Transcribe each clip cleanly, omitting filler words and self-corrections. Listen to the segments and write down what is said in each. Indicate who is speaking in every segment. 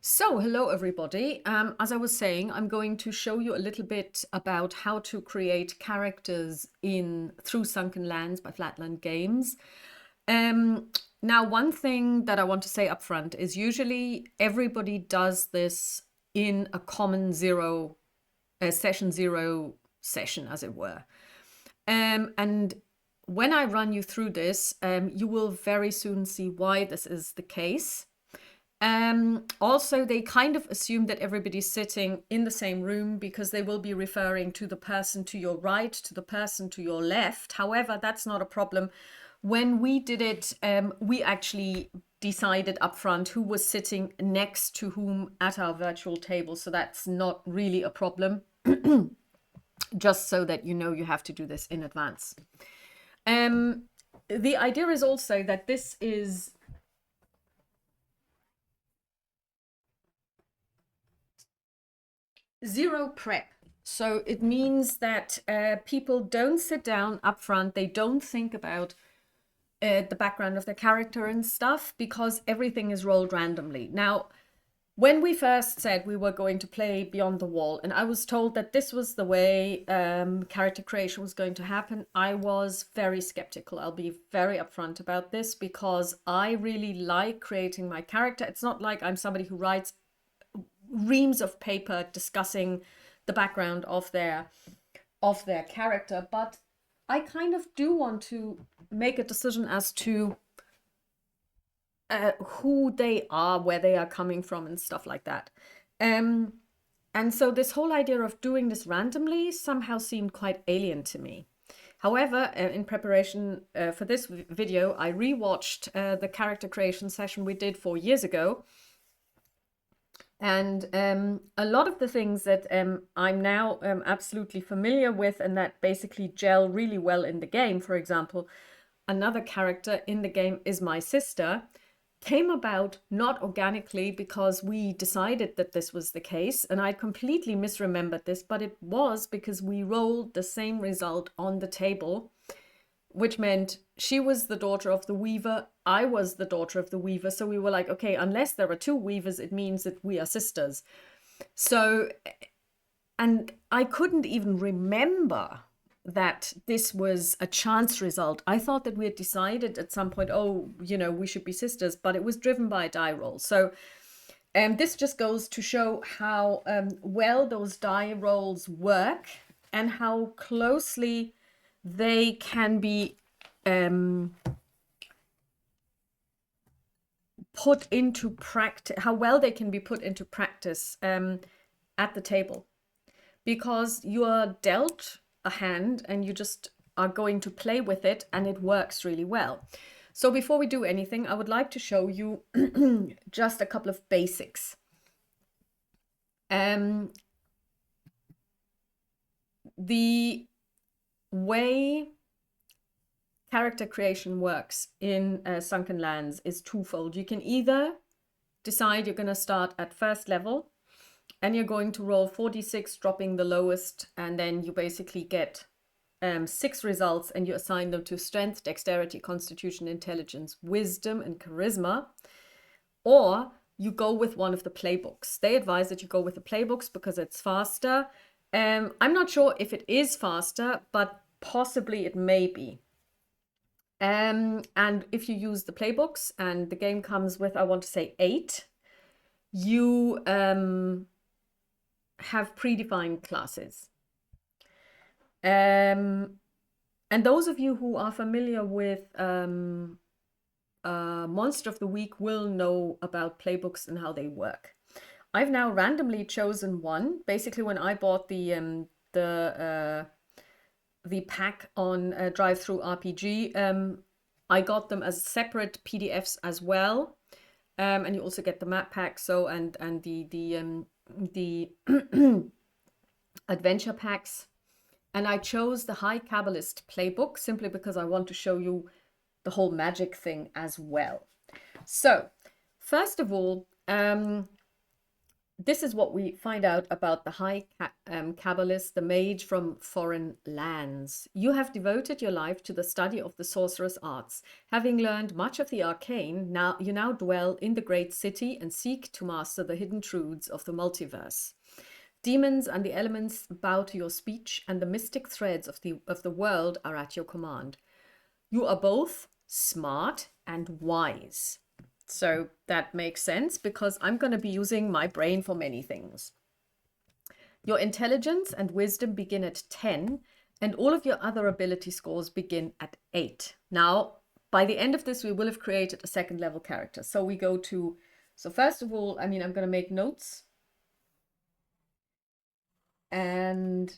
Speaker 1: So, hello everybody. As I was saying, I'm going to show you a little bit about how to create characters through Sunken Lands by Flatland Games. Now, one thing that I want to say up front is usually everybody does this in a common session zero session, as it were. And when I run you through this, you will very soon see why this is the case. Also, they kind of assume that everybody's sitting in the same room because they will be referring to the person to your right, to the person to your left. However, that's not a problem. When we did it, we actually decided up front who was sitting next to whom at our virtual table. So that's not really a problem, just so that you know you have to do this in advance. The idea is also that this is zero prep. So it means that people don't sit down up front. They don't think about the background of their character and stuff because everything is rolled randomly. Now, when we first said we were going to play Beyond the Wall, and I was told that this was the way character creation was going to happen, I was very skeptical. I'll be very upfront about this because I really like creating my character. It's not like I'm somebody who writes reams of paper discussing the background of their character, but I kind of do want to make a decision as to who they are, where they are coming from, and stuff like that. And so this whole idea of doing this randomly somehow seemed quite alien to me. However, in preparation for this video, I rewatched the character creation session we did 4 years ago. And a lot of the things that I'm now absolutely familiar with and that basically gel really well in the game, for example, another character in the game is my sister, came about not organically because we decided that this was the case. And I completely misremembered this, but it was because we rolled the same result on the table, which meant she was the daughter of the weaver, I was the daughter of the weaver. So we were like, okay, unless there are two weavers, it means that we are sisters. So, and I couldn't even remember that this was a chance result. I thought that we had decided at some point, oh, we should be sisters, but it was driven by a die roll. So this just goes to show how well those die rolls work and how closely they can be put into practice, how well they can be put into practice at the table, because you are dealt a hand and you just are going to play with it and it works really well. So before we do anything, I would like to show you just a couple of basics. The way character creation works in Sunken Lands is twofold. You can either decide you're going to start at first level and you're going to roll 4d6, dropping the lowest, and then you basically get 6 results and you assign them to strength, dexterity, constitution, intelligence, wisdom, and charisma. Or you go with one of the playbooks. They advise that you go with the playbooks because it's faster. I'm not sure if it is faster, but possibly it may be. And if you use the playbooks and the game comes with, I want to say 8, you have predefined classes. And those of you who are familiar with Monster of the Week will know about playbooks and how they work. I've now randomly chosen one. Basically, when I bought the pack on Drive-Thru RPG, I got them as separate PDFs as well, and you also get the map pack. So and the adventure packs, and I chose the High Kabbalist playbook simply because I want to show you the whole magic thing as well. So first of all, this is what we find out about the high Kabbalist, the mage from foreign lands. You have devoted your life to the study of the sorcerer's arts. Having learned much of the arcane, you now dwell in the great city and seek to master the hidden truths of the multiverse. Demons and the elements bow to your speech, and the mystic threads of the world are at your command. You are both smart and wise. So that makes sense because I'm going to be using my brain for many things. Your intelligence and wisdom begin at 10, and all of your other ability scores begin at 8. Now, by the end of this, we will have created a second level character. So we go to, so first of all, I'm going to make notes. And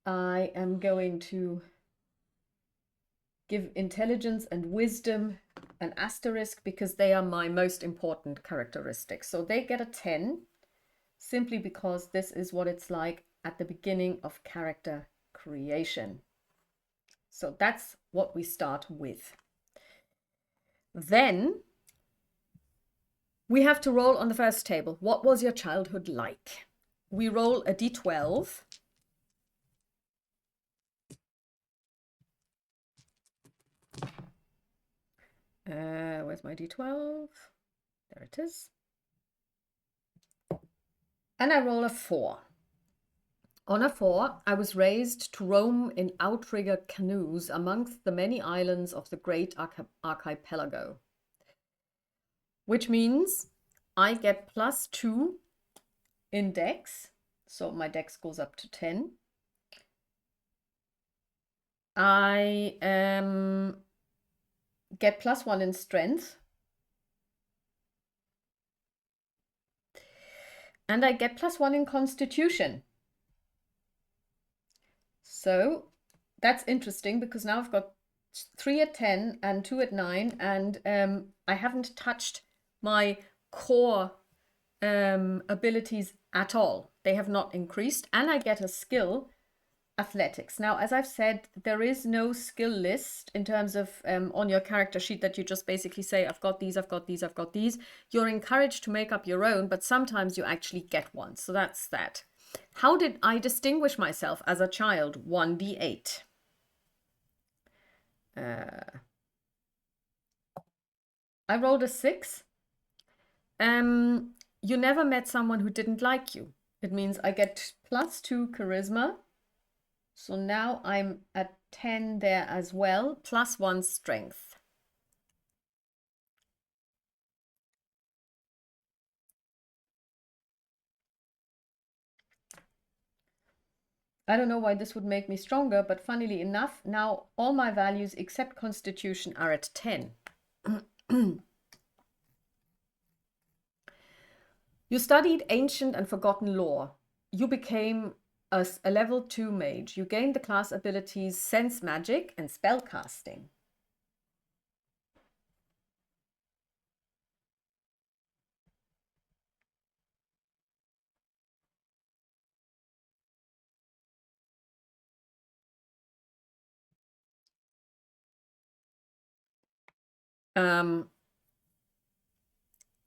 Speaker 1: I am going to give intelligence and wisdom an asterisk because they are my most important characteristics. So they get a 10 simply because this is what it's like at the beginning of character creation. So that's what we start with. Then we have to roll on the first table. What was your childhood like? We roll a d12. Where's my d12? There it is. And I roll a 4. On a 4, I was raised to roam in outrigger canoes amongst the many islands of the great archipelago, which means I get +2 in dex. So my dex goes up to 10. I get +1 in strength. And I get +1 in constitution. So that's interesting because now I've got 3 at 10 and 2 at 9, and I haven't touched my core abilities at all. They have not increased, and I get a skill, athletics. Now, as I've said, there is no skill list in terms of on your character sheet that you just basically say, I've got these, I've got these, I've got these. You're encouraged to make up your own, but sometimes you actually get one. So that's that. How did I distinguish myself as a child? 1d8. I rolled a 6. You never met someone who didn't like you. It means I get +2 charisma. So now I'm at 10 there as well, +1 strength. I don't know why this would make me stronger, but funnily enough, now all my values except constitution are at 10. You studied ancient and forgotten lore. You became a level 2 mage. You gained the class abilities sense magic and spellcasting.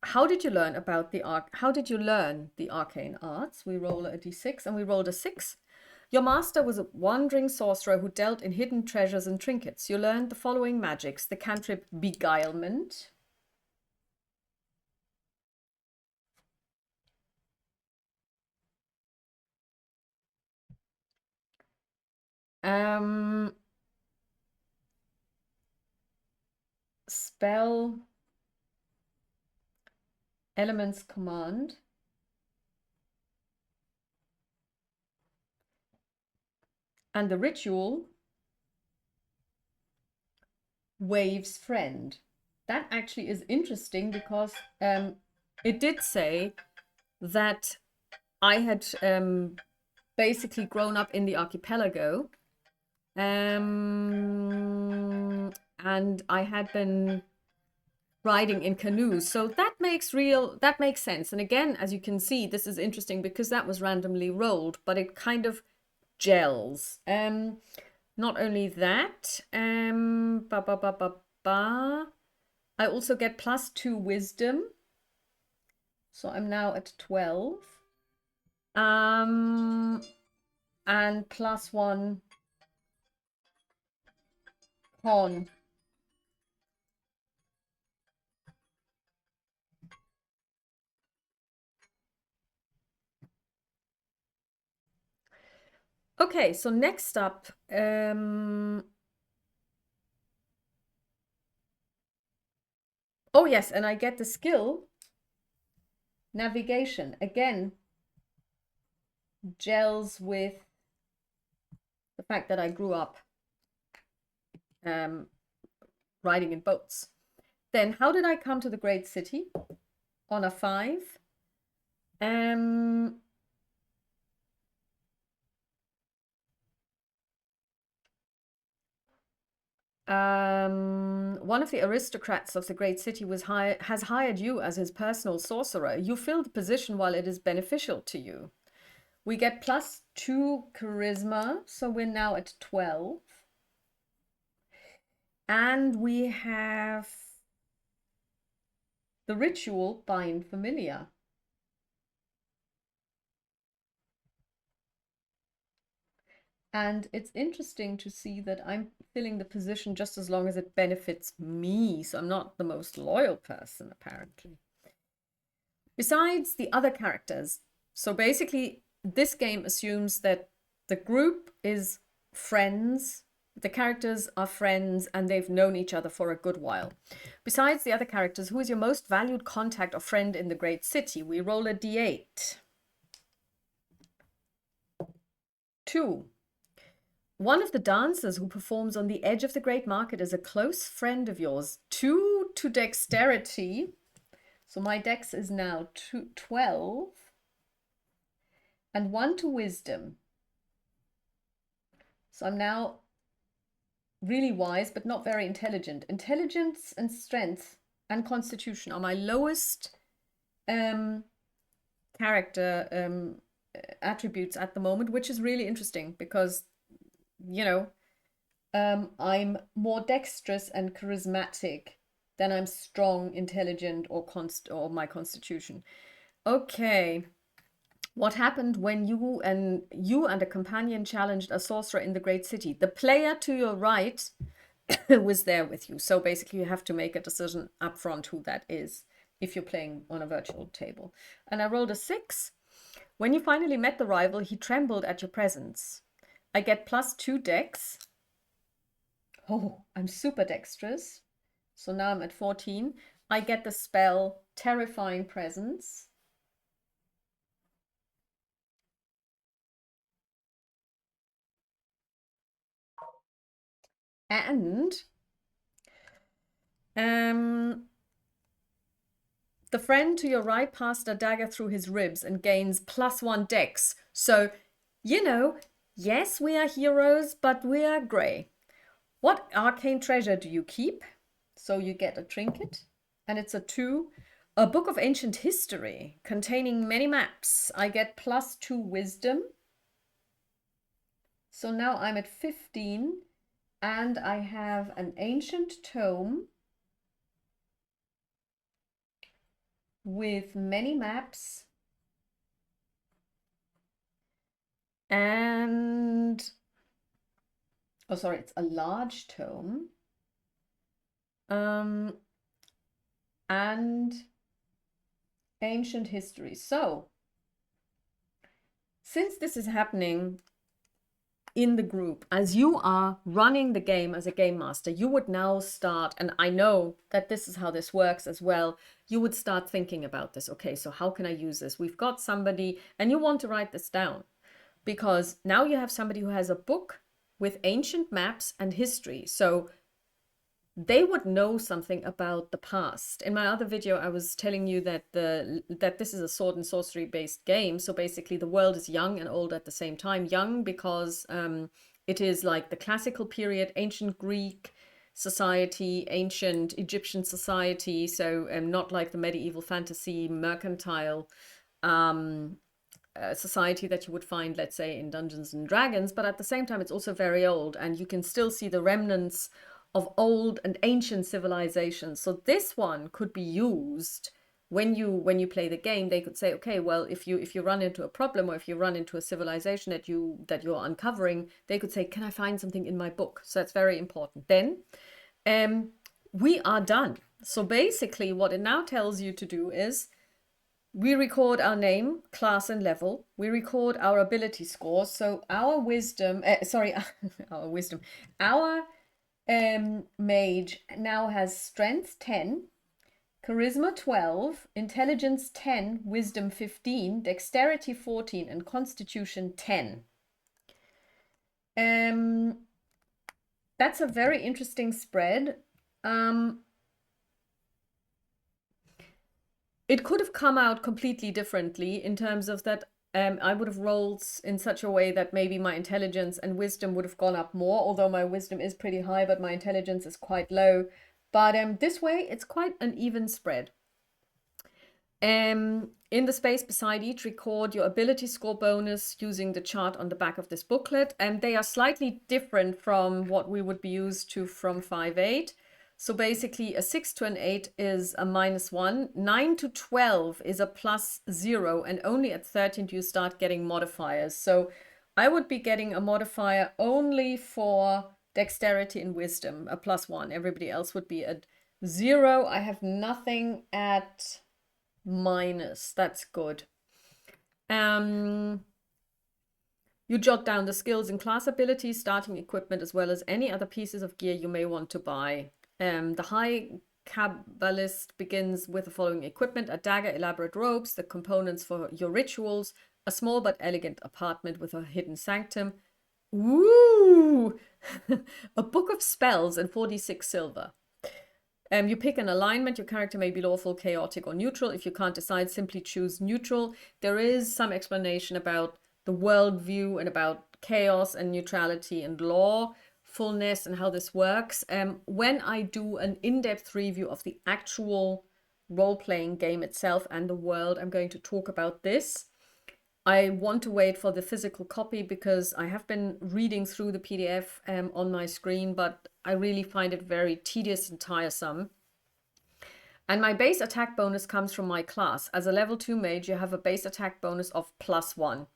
Speaker 1: How did you learn about how did you learn the arcane arts? We roll a d6 and we rolled a 6. Your master was a wandering sorcerer who dealt in hidden treasures and trinkets. You learned the following magics: the cantrip beguilement, spell elements command, and the ritual wave's friend. That actually is interesting because it did say that I had basically grown up in the archipelago, and I had been riding in canoes. So that makes sense. And again, as you can see, this is interesting because that was randomly rolled, but it kind of gels. Not only that, I also get +2 wisdom. So I'm now at 12. And +1 con. Okay, so next up, oh yes, and I get the skill navigation. Again, gels with the fact that I grew up riding in boats. Then how did I come to the great city? On a 5. One of the aristocrats of the great city has hired you as his personal sorcerer. You fill the position while it is beneficial to you. We get +2 charisma, so we're now at 12. And we have the ritual bind familiar. And it's interesting to see that I'm filling the position just as long as it benefits me. So I'm not the most loyal person, apparently. Besides the other characters, so basically this game assumes that the group is friends, the characters are friends, and they've known each other for a good while. Besides the other characters, who is your most valued contact or friend in the great city? We roll a d8. 2. One of the dancers who performs on the edge of the great market is a close friend of yours. 2 to dexterity. So my dex is now 12. And 1 to wisdom. So I'm now really wise, but not very intelligent. Intelligence and strength and constitution are my lowest character attributes at the moment, which is really interesting because, you know, I'm more dexterous and charismatic than I'm strong, intelligent, or my constitution. Okay. What happened when you and a companion challenged a sorcerer in the great city? The player to your right was there with you. So basically you have to make a decision up front who that is if you're playing on a virtual table. And I rolled a 6. When you finally met the rival, he trembled at your presence. I get +2 dex. Oh, I'm super dexterous. So now I'm at 14. I get the spell Terrifying Presence. And the friend to your right passed a dagger through his ribs and gains +1 dex. So, you know, yes, we are heroes, but we are grey. What arcane treasure do you keep? So you get a trinket, and it's a 2. A book of ancient history containing many maps. I get +2 wisdom. So now I'm at 15. And I have an ancient tome with many maps and, oh, sorry, it's a large tome. And ancient history. So, since this is happening in the group, as you are running the game as a game master, you would now start, and I know that this is how this works as well, you would start thinking about this. Okay, so how can I use this? We've got somebody, and you want to write this down, because now you have somebody who has a book with ancient maps and history. So they would know something about the past. In my other video, I was telling you that this is a sword and sorcery based game. So basically the world is young and old at the same time. Young because it is like the classical period, ancient Greek society, ancient Egyptian society. So not like the medieval fantasy mercantile society that you would find, let's say, in Dungeons and Dragons. But at the same time, it's also very old, and you can still see the remnants of old and ancient civilizations. So this one could be used when you play the game, they could say, okay, well, if you run into a problem, or if you run into a civilization that you're uncovering, they could say, can I find something in my book? So that's very important. Then we are done. So basically what it now tells you to do is we record our name, class, and level. We record our ability scores. So our wisdom, our wisdom, our mage now has strength 10, charisma 12, intelligence 10, wisdom 15, dexterity 14, and constitution 10. That's a very interesting spread. It could have come out completely differently in terms of that I would have rolled in such a way that maybe my intelligence and wisdom would have gone up more, although my wisdom is pretty high, but my intelligence is quite low. But this way, it's quite an even spread. In the space beside each, record your ability score bonus using the chart on the back of this booklet. And they are slightly different from what we would be used to from 5.8. So basically a 6 to an 8 is a -1, 9 to 12 is a +0, and only at 13 do you start getting modifiers. So I would be getting a modifier only for dexterity and wisdom, a +1. Everybody else would be at 0. I have nothing at minus. That's good. You jot down the skills and class abilities, starting equipment, as well as any other pieces of gear you may want to buy. The high Kabbalist begins with the following equipment: a dagger, elaborate robes, the components for your rituals, a small but elegant apartment with a hidden sanctum. Woo! A book of spells and 46 silver. You pick an alignment. Your character may be lawful, chaotic, or neutral. If you can't decide, simply choose neutral. There is some explanation about the worldview and about chaos and neutrality and lawfulness and how this works. When I do an in-depth review of the actual role-playing game itself and the world, I'm going to talk about this. I want to wait for the physical copy because I have been reading through the PDF on my screen, but I really find it very tedious and tiresome. And my base attack bonus comes from my class. As a level 2 mage, you have a base attack bonus of +1.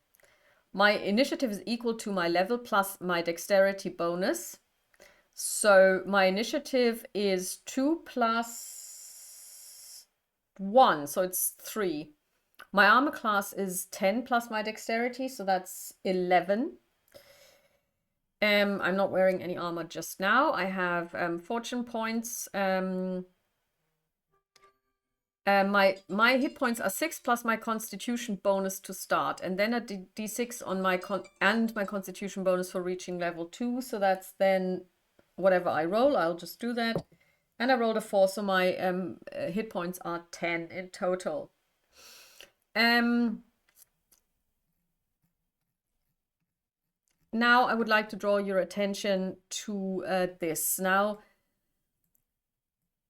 Speaker 1: My initiative is equal to my level plus my dexterity bonus. So my initiative is 2 + 1, so it's 3. My armor class is 10 plus my dexterity, so that's 11. I'm not wearing any armor just now. I have fortune points. My hit points are 6 plus my constitution bonus to start, and then a d6 on my my constitution bonus for reaching level 2. So that's then whatever I roll, I'll just do that. And I rolled a 4, so my hit points are 10 in total. Now I would like to draw your attention to this. Now,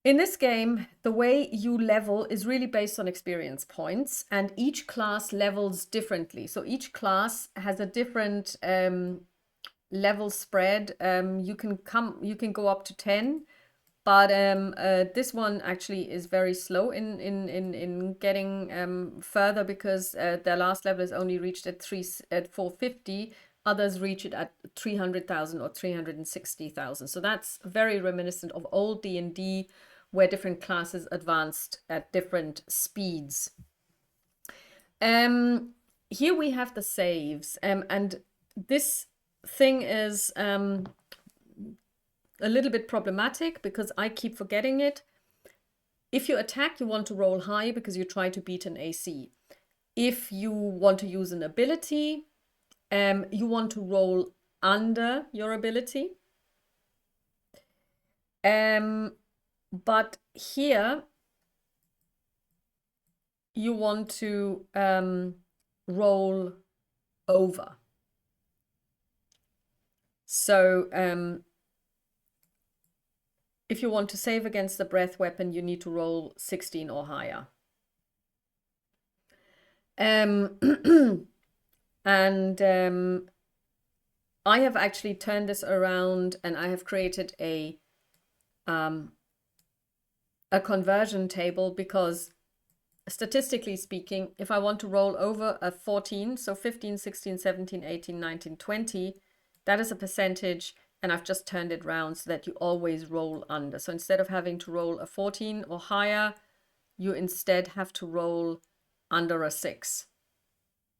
Speaker 1: in this game, the way you level is really based on experience points, and each class levels differently. So each class has a different level spread. You can go up to 10. But this one actually is very slow in getting further because their last level is only reached at 450. Others reach it at 300,000 or 360,000. So that's very reminiscent of old D&D, where different classes advanced at different speeds. Here we have the saves, and this thing is a little bit problematic because I keep forgetting it. If you attack, you want to roll high because you try to beat an AC. If you want to use an ability, you want to roll under your ability. But here you want to roll over. So if you want to save against the breath weapon, you need to roll 16 or higher. And I have actually turned this around, and I have created a conversion table because statistically speaking, if I want to roll over a 14, so 15, 16, 17, 18, 19, 20, that is a percentage, and I've just turned it round so that you always roll under. So instead of having to roll a 14 or higher, you instead have to roll under a 6.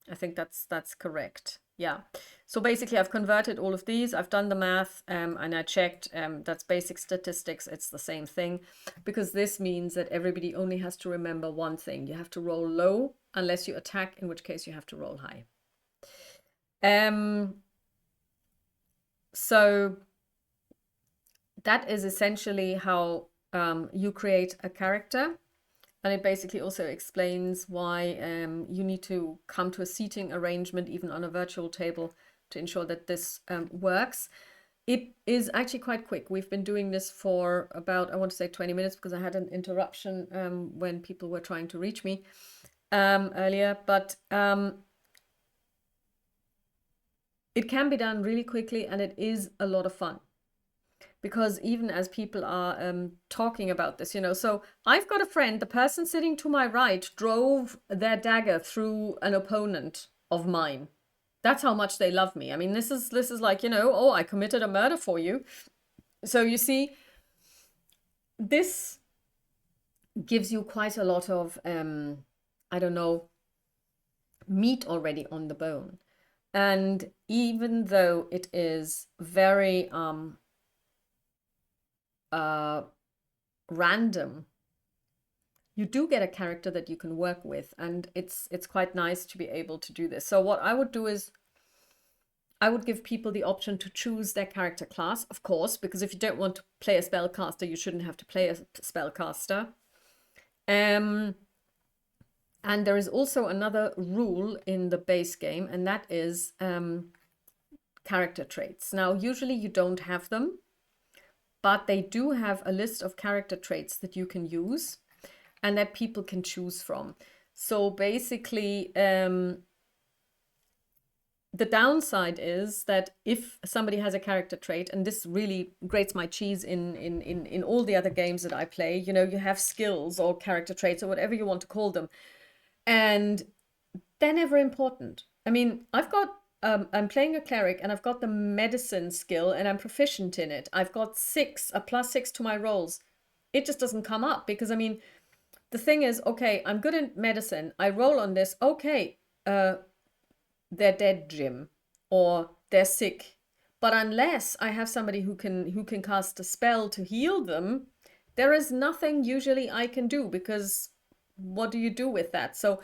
Speaker 1: I think that's correct. Yeah. So basically I've converted all of these. I've done the math and I checked. That's basic statistics. It's the same thing, because this means that everybody only has to remember one thing. You have to roll low unless you attack, in which case you have to roll high. So that is essentially how you create a character. And it basically also explains why you need to come to a seating arrangement, even on a virtual table, to ensure that this works. It is actually quite quick. We've been doing this for about, I want to say 20 minutes, because I had an interruption when people were trying to reach me earlier. But it can be done really quickly, and it is a lot of fun. Because even as people are talking about this, you know, so I've got a friend, the person sitting to my right drove their dagger through an opponent of mine. That's how much they love me. I mean, this is like, you know, oh, I committed a murder for you. So you see, this gives you quite a lot of, I don't know, meat already on the bone. And even though it is very random, you do get a character that you can work with, and it's quite nice to be able to do this. So what I would do is I would give people the option to choose their character class, of course, because if you don't want to play a spellcaster, you shouldn't have to play a spellcaster. And there is also another rule in the base game, and that is character traits. Now, usually you don't have them, but they do have a list of character traits that you can use and that people can choose from. So basically, the downside is that if somebody has a character trait, and this really grates my cheese in all the other games that I play, you know, you have skills or character traits or whatever you want to call them, and they're never important. I mean, I'm playing a cleric and I've got the medicine skill and I'm proficient in it. I've got a +6 to my rolls. It just doesn't come up because, I mean, the thing is, okay, I'm good in medicine. I roll on this. Okay, they're dead, Jim, or they're sick. But unless I have somebody who can cast a spell to heal them, there is nothing usually I can do, because what do you do with that? So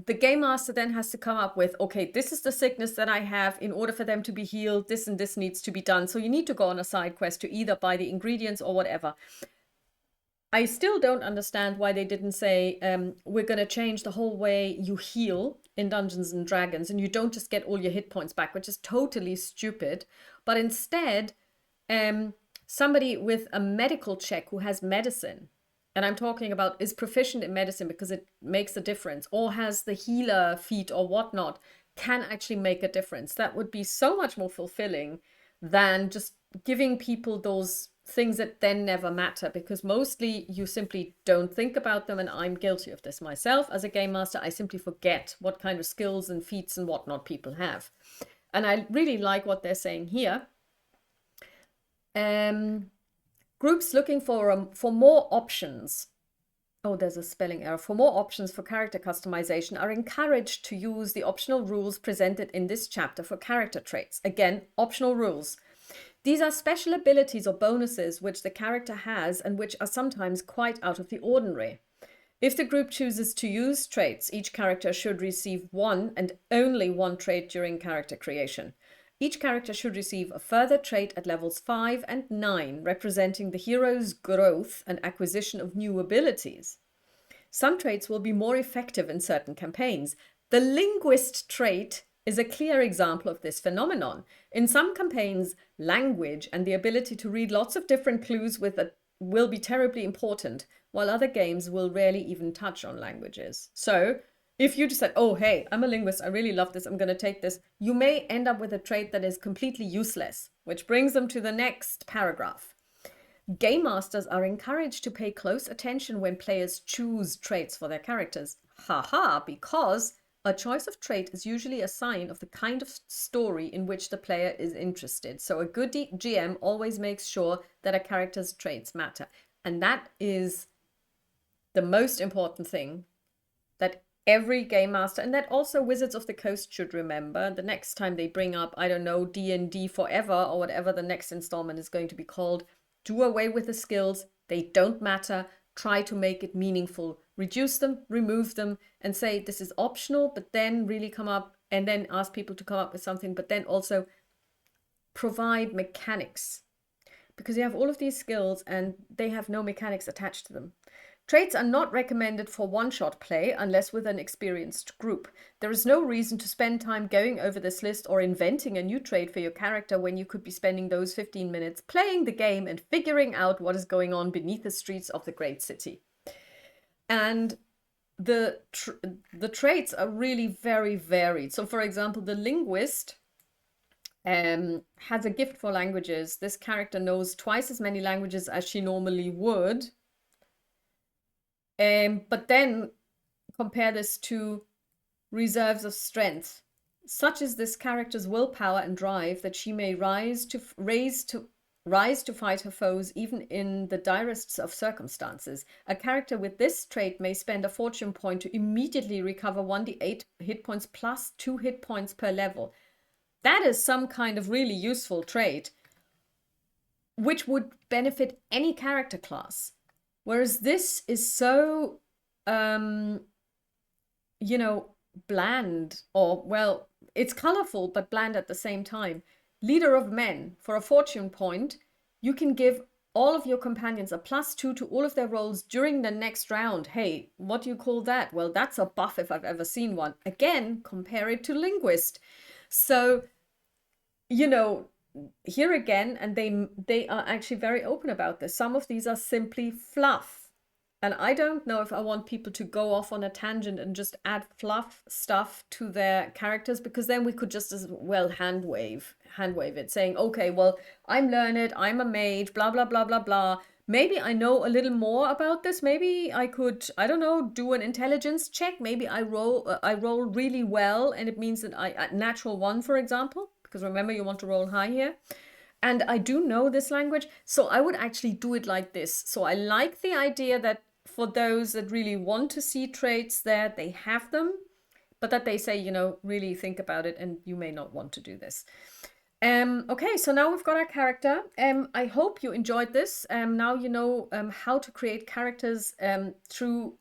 Speaker 1: the game master then has to come up with, okay, this is the sickness that I have. In order for them to be healed, this and this needs to be done. So you need to go on a side quest to either buy the ingredients or whatever. I still don't understand why they didn't say, we're going to change the whole way you heal in Dungeons and Dragons, and you don't just get all your hit points back, which is totally stupid. But instead, somebody with a medical check who has medicine, and I'm talking about is proficient in medicine because it makes a difference, or has the healer feat or whatnot, can actually make a difference. That would be so much more fulfilling than just giving people those things that then never matter, because mostly you simply don't think about them, and I'm guilty of this myself as a game master. I simply forget what kind of skills and feats and whatnot people have. And I really like what they're saying here. Groups looking for more options. Oh, there's a spelling error. For more options for character customization are encouraged to use the optional rules presented in this chapter for character traits. Again, optional rules. These are special abilities or bonuses which the character has and which are sometimes quite out of the ordinary. If the group chooses to use traits, each character should receive one and only one trait during character creation. Each character should receive a further trait at levels 5 and 9, representing the hero's growth and acquisition of new abilities. Some traits will be more effective in certain campaigns. The linguist trait is a clear example of this phenomenon. In some campaigns, language and the ability to read lots of different clues will be terribly important, while other games will rarely even touch on languages. So, if you just said, oh, hey, I'm a linguist, I really love this, I'm going to take this, you may end up with a trait that is completely useless, which brings them to the next paragraph. Game masters are encouraged to pay close attention when players choose traits for their characters. Haha, because a choice of trait is usually a sign of the kind of story in which the player is interested. So a good GM always makes sure that a character's traits matter. And that is the most important thing that every game master, and that also Wizards of the Coast should remember the next time they bring up, I don't know, D&D Forever or whatever the next installment is going to be called. Do away with the skills. They don't matter. Try to make it meaningful. Reduce them, remove them, and say this is optional, but then really come up and then ask people to come up with something, but then also provide mechanics. Because you have all of these skills and they have no mechanics attached to them. Traits are not recommended for one-shot play unless with an experienced group. There is no reason to spend time going over this list or inventing a new trait for your character when you could be spending those 15 minutes playing the game and figuring out what is going on beneath the streets of the great city. And the traits are really very varied. So for example, the linguist has a gift for languages. This character knows twice as many languages as she normally would. But then compare this to reserves of strength. Such is this character's willpower and drive that she may rise to fight her foes even in the direst of circumstances. A character with this trait may spend a fortune point to immediately recover 1d8 hit points plus 2 hit points per level. That is some kind of really useful trait, which would benefit any character class. Whereas this is so, you know, bland, or, well, it's colorful, but bland at the same time. Leader of men, for a fortune point, you can give all of your companions a +2 to all of their rolls during the next round. Hey, what do you call that? Well, that's a buff if I've ever seen one. Again, compare it to linguist. So, you know, here again, and they are actually very open about this. Some of these are simply fluff. And I don't know if I want people to go off on a tangent and just add fluff stuff to their characters, because then we could just as well hand wave it, saying, okay, well, I'm learned, I'm a mage, blah, blah, blah, blah, blah. Maybe I know a little more about this. Maybe I could, I don't know, do an intelligence check. Maybe I roll really well, and it means that I natural 1, for example. Because remember, you want to roll high here. And I do know this language, so I would actually do it like this. So I like the idea that for those that really want to see traits there, they have them, but that they say, you know, really think about it, and you may not want to do this. Okay, so now we've got our character. I hope you enjoyed this. Now you know how to create characters through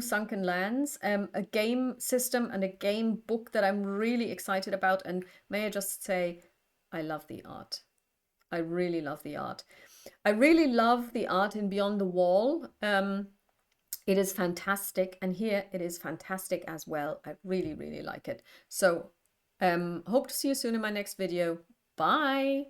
Speaker 1: Sunken Lands, a game system and a game book that I'm really excited about. And may I just say, I love the art. I really love the art. I really love the art in Beyond the Wall. It is fantastic, and here it is fantastic as well. I really, really like it. So hope to see you soon in my next video. Bye.